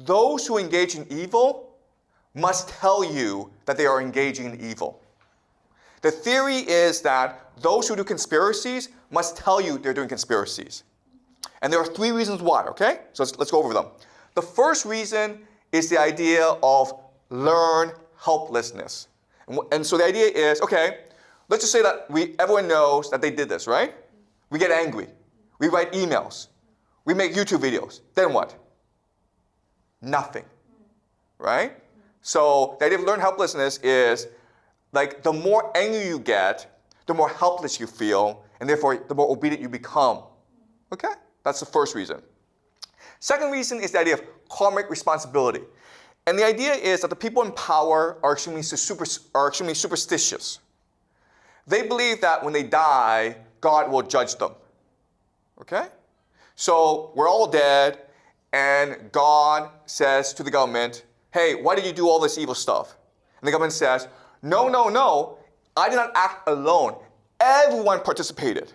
those who engage in evil must tell you that they are engaging in evil. The theory is that those who do conspiracies must tell you they're doing conspiracies. And there are 3 reasons why, okay? So let's go over them. The first reason is the idea of learned helplessness. And so the idea is, okay, let's just say that everyone knows that they did this, right? We get angry. We write emails. We make YouTube videos. Then what? Nothing, right? So the idea of learned helplessness is like the more angry you get, the more helpless you feel, and therefore the more obedient you become. Okay? That's the first reason. Second reason is the idea of karmic responsibility. And the idea is that the people in power are extremely superstitious. They believe that when they die, God will judge them. Okay? So we're all dead, and God says to the government, hey, why did you do all this evil stuff? And the government says, no, no, no, I did not act alone. Everyone participated.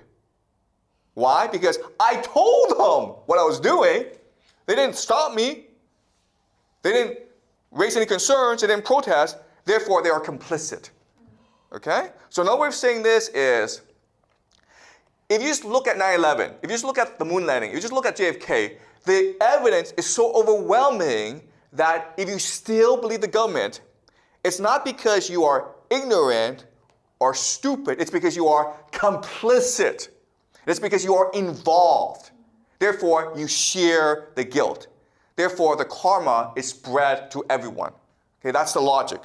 Why? Because I told them what I was doing. They didn't stop me. They didn't raise any concerns. They didn't protest. Therefore, they are complicit. Okay? So another way of saying this is, if you just look at 9/11, if you just look at the moon landing, if you just look at JFK, the evidence is so overwhelming that if you still believe the government, it's not because you are ignorant or stupid, it's because you are complicit. It's because you are involved. Therefore, you share the guilt. Therefore, the karma is spread to everyone. Okay, that's the logic.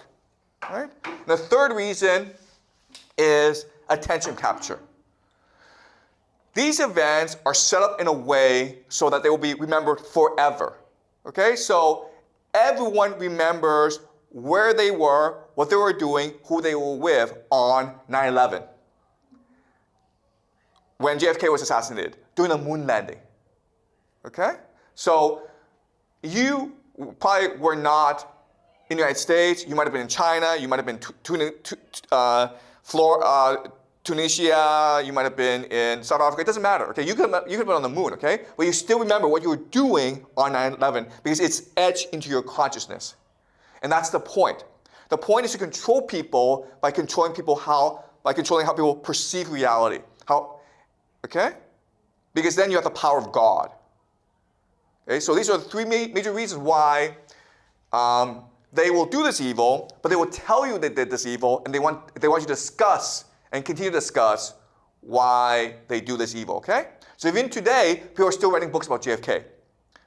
All right? The third reason is attention capture. These events are set up in a way so that they will be remembered forever. Okay, so everyone remembers where they were, what they were doing, who they were with on 9/11. When JFK was assassinated, during the moon landing. Okay, so you probably were not in the United States. You might have been in China. You might have been Tunisia, you might have been in South Africa, it doesn't matter, okay? You could have been on the moon, okay? But you still remember what you were doing on 9/11 because it's etched into your consciousness. And that's the point. The point is to control people by controlling how people perceive reality. Okay? Because then you have the power of God. Okay, so these are the 3 major reasons why they will do this evil, but they will tell you they did this evil, and they want you to discuss and continue to discuss why they do this evil, okay? So even today, people are still writing books about JFK.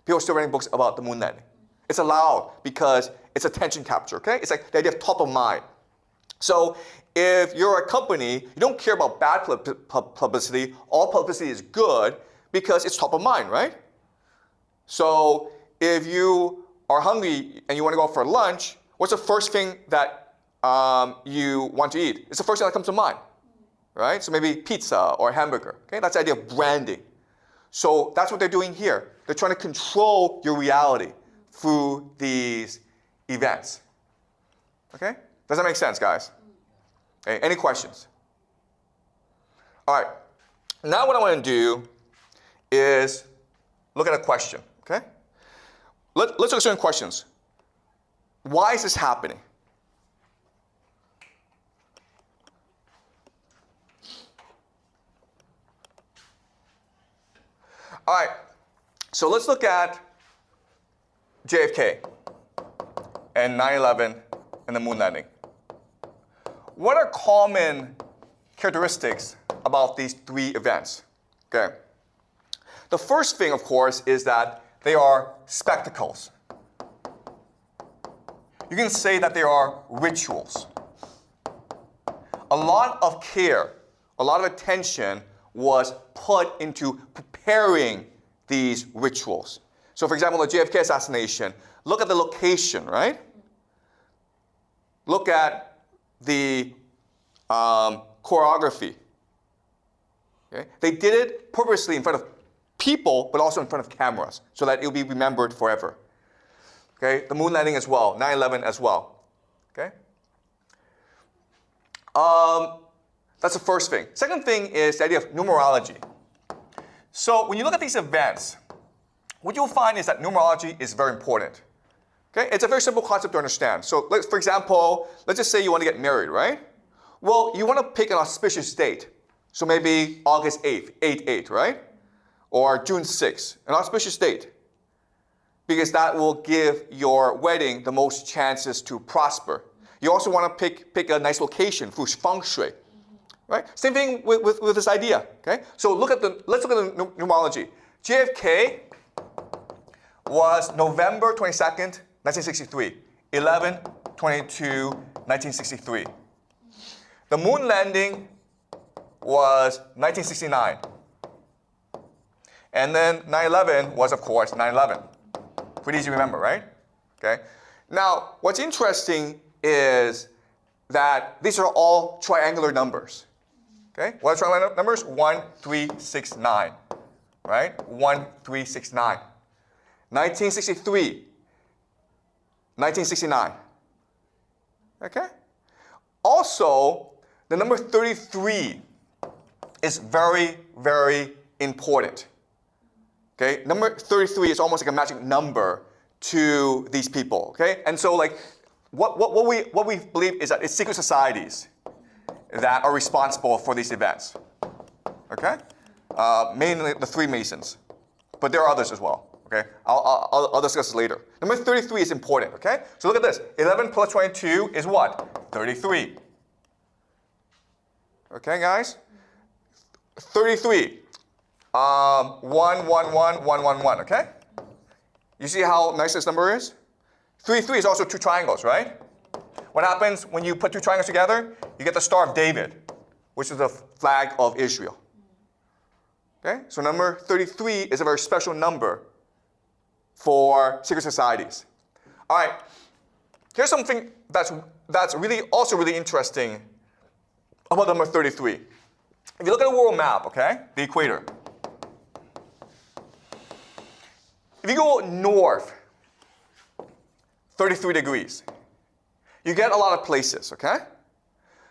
People are still writing books about the moon landing. It's allowed because it's attention capture, okay? It's like the idea of top of mind. So if you're a company, you don't care about bad publicity. All publicity is good because it's top of mind, right? So if you are hungry and you want to go out for lunch, what's the first thing that you want to eat? It's the first thing that comes to mind, right? So maybe pizza or hamburger, okay? That's the idea of branding. So that's what they're doing here. They're trying to control your reality through these events, okay? Does that make sense, guys? Okay, any questions? All right, now what I want to do is look at a question, okay? Let's look at certain questions. Why is this happening? All right, so let's look at JFK and 9/11 and the moon landing. What are common characteristics about these 3 events? Okay. The first thing, of course, is that they are spectacles. You can say that they are rituals. A lot of care, a lot of attention was put into preparing these rituals. So for example, the JFK assassination, look at the location, right? Look at the choreography. Okay? They did it purposely in front of people, but also in front of cameras, so that it will be remembered forever. Okay? The moon landing as well, 9/11 as well. Okay? That's the first thing. Second thing is the idea of numerology. So when you look at these events, what you'll find is that numerology is very important. Okay, it's a very simple concept to understand. So, for example, let's just say you want to get married, right? Well, you want to pick an auspicious date. So maybe August 8th, 8/8, right? Or June 6th, an auspicious date. Because that will give your wedding the most chances to prosper. You also want to pick a nice location for feng shui, right? Same thing with this idea, okay? So let's look at the numerology. JFK was November 22nd, 1963, 11/22/1963. The moon landing was 1969. And then 9/11 was, of course, 9/11. Pretty easy to remember, right? Okay. Now, what's interesting is that these are all triangular numbers. Okay. What are triangular numbers? 1, 3, 6, 9. Right? 1, 3, 6, 9. 1963. 1969. Okay. Also, the number 33 is very, very important. Okay, number 33 is almost like a magic number to these people. Okay, and so like what we believe is that it's secret societies that are responsible for these events. Okay, mainly the Freemasons, but there are others as well. Okay, I'll discuss this later. Number 33 is important. Okay, so look at this. 11 plus 22 is what? 33. Okay, guys. 33. 1, 1, 1, 1, 1, 1, okay? You see how nice this number is? 33 is also two triangles, right? What happens when you put two triangles together? You get the Star of David, which is the flag of Israel. Okay? So number 33 is a very special number for secret societies. All right. Here's something that's really also really interesting about number 33. If you look at the world map, okay, the equator. If you go north 33 degrees, you get a lot of places, okay?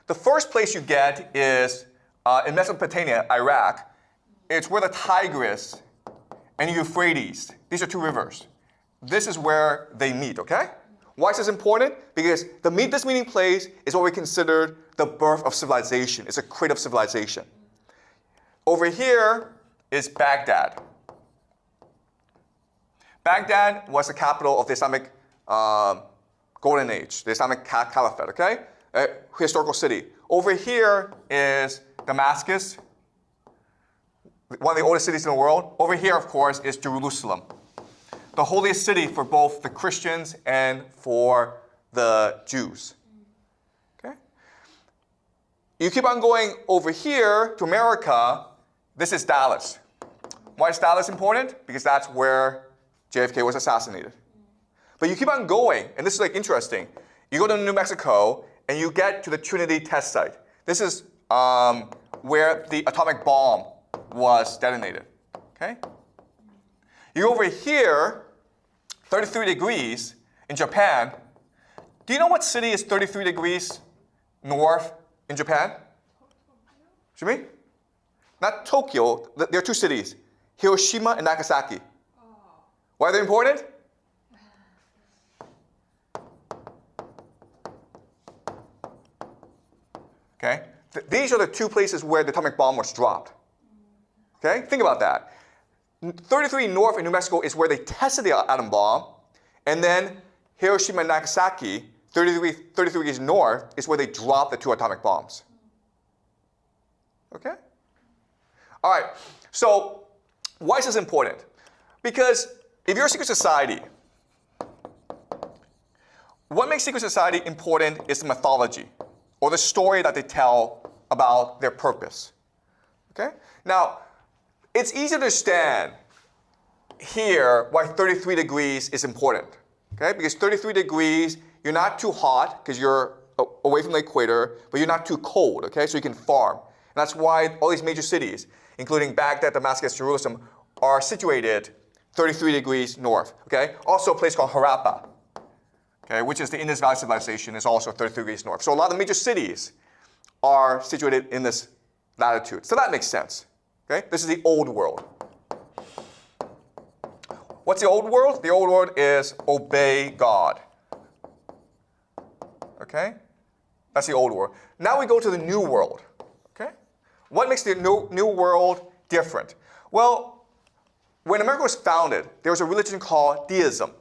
The first place you get is in Mesopotamia, Iraq. It's where the Tigris and Euphrates, these are two rivers. This is where they meet, okay? Why is this important? Because this meeting place is what we consider the birth of civilization. It's a crate of civilization. Over here is Baghdad. Baghdad was the capital of the Islamic Golden Age, the Islamic Caliphate, okay? A historical city. Over here is Damascus, one of the oldest cities in the world. Over here, of course, is Jerusalem, the holiest city for both the Christians and for the Jews. Okay? You keep on going over here to America. This is Dallas. Why is Dallas important? Because that's where JFK was assassinated. But you keep on going, and this is like interesting. You go to New Mexico, and you get to the Trinity test site. This is where the atomic bomb was detonated. Okay? You go over here, 33 degrees in Japan. Do you know what city is 33 degrees north in Japan? Shimi? Not Tokyo. There are two cities, Hiroshima and Nagasaki. Why are they important? Okay? These are the two places where the atomic bomb was dropped. Okay? Think about that. 33 north in New Mexico is where they tested the atom bomb, and then Hiroshima and Nagasaki, 33 degrees north, is where they dropped the two atomic bombs. Okay? All right. So why is this important? Because if you're a secret society, what makes secret society important is the mythology, or the story that they tell about their purpose. Okay? Now, it's easy to understand here why 33 degrees is important. Okay? Because 33 degrees, you're not too hot because you're away from the equator, but you're not too cold, okay? So you can farm. And that's why all these major cities, including Baghdad, Damascus, Jerusalem, are situated 33 degrees north, okay? Also a place called Harappa, okay, which is the Indus Valley civilization, is also 33 degrees north. So a lot of the major cities are situated in this latitude. So that makes sense, okay? This is the old world. what's the old world? The old world is obey God. Okay? That's the old world. Now we go to the new world. Okay? What makes the new world different? Well, when America was founded, there was a religion called deism.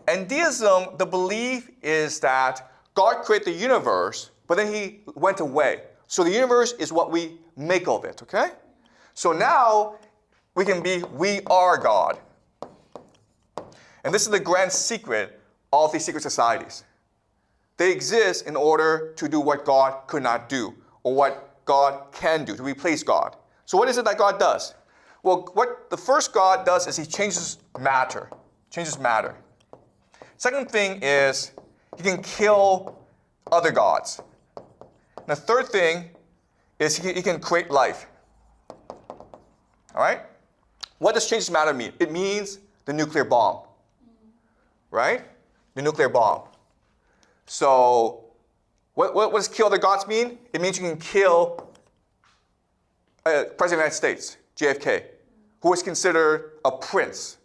And deism, the belief is that God created the universe, but then he went away. So the universe is what we make of it, okay? So now we can be, we are God. And this is the grand secret of these secret societies. They exist in order to do what God could not do, or what God can do, to replace God. So what is it that God does? Well, what the first God does is he changes matter. Second thing is he can kill other gods. And the third thing is he can create life. All right? What does changes matter mean? It means the nuclear bomb. Right? The nuclear bomb. So what does kill other gods mean? It means you can kill President of the United States, JFK, who was considered a prince.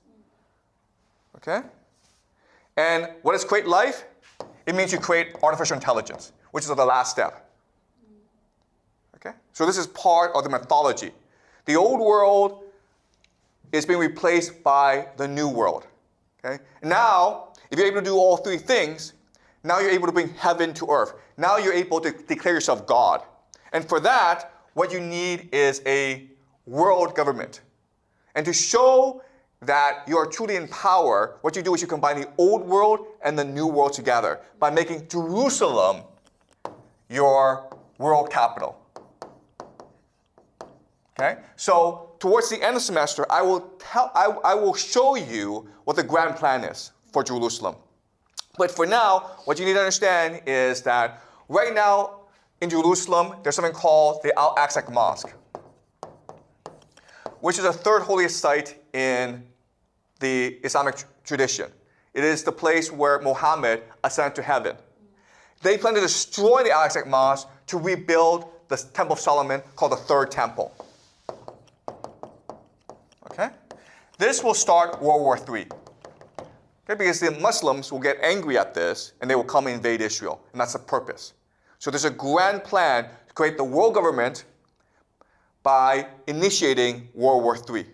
Okay? And what does create life? It means you create artificial intelligence, which is the last step. Okay? So this is part of the mythology. The old world is being replaced by the new world. Okay? Now, if you're able to do all three things, now you're able to bring heaven to earth. Now you're able to declare yourself God. And for that, what you need is a world government. And to show that you are truly in power, what you do is you combine the old world and the new world together by making Jerusalem your world capital. Okay? So towards the end of the semester, I will show you what the grand plan is for Jerusalem. But for now, what you need to understand is that right now in Jerusalem, there's something called the Al-Aqsa Mosque, which is the third holiest site in the Islamic tradition. It is the place where Muhammad ascended to heaven. They plan to destroy the Al-Aqsa Mosque to rebuild the Temple of Solomon called the Third Temple. Okay? This will start World War III. Okay? Because the Muslims will get angry at this and they will come and invade Israel. And that's the purpose. So there's a grand plan to create the world government by initiating World War III.